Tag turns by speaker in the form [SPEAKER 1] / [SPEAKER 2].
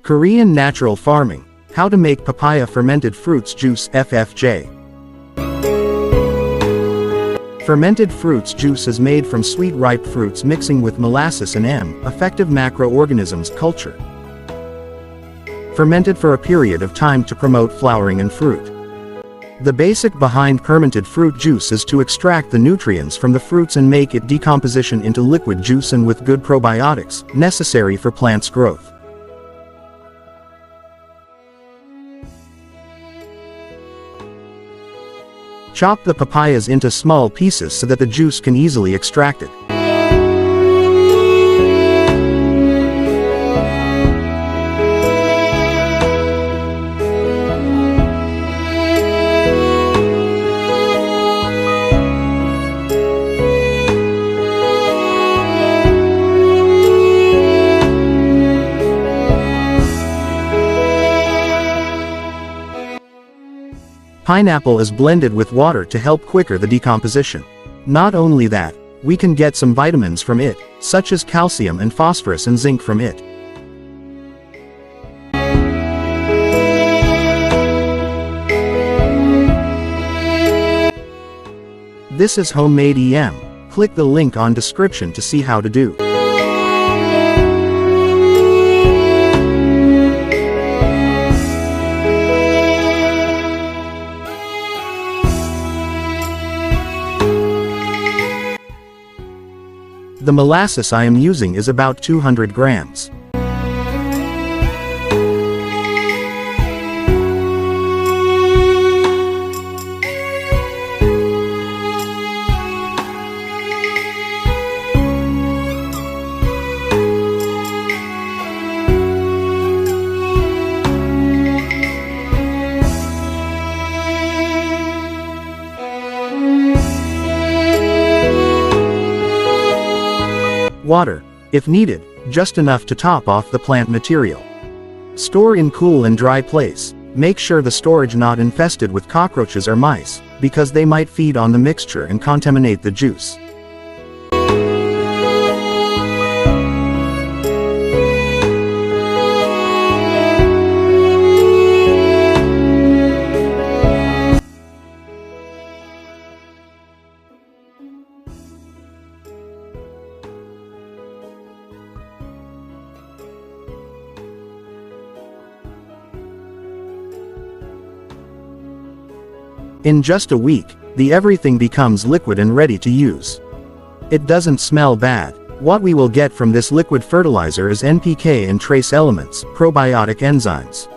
[SPEAKER 1] Korean natural farming. How to make papaya fermented fruits juice FFJ. Fermented fruits juice is made from sweet ripe fruits mixing with molasses and effective macroorganisms culture. Fermented for a period of time to promote flowering and fruit. The basic behind fermented fruit juice is to extract the nutrients from the fruits and make it decomposition into liquid juice and with good probiotics, necessary for plants' growth. Chop the papayas into small pieces so that the juice can easily extract it. Pineapple is blended with water to help quicker the decomposition. Not only that, we can get some vitamins from it, such as calcium and phosphorus and zinc from it. This is homemade Click the link on description to see how to do. The molasses I am using is about 200 grams. Water, if needed, just enough to top off the plant material. Store in cool and dry place. Make sure the storage not infested with cockroaches or mice, because they might feed on the mixture and contaminate the juice. In just a week, everything becomes liquid and ready to use. It doesn't smell bad. What we will get from this liquid fertilizer is NPK and trace elements, probiotic enzymes.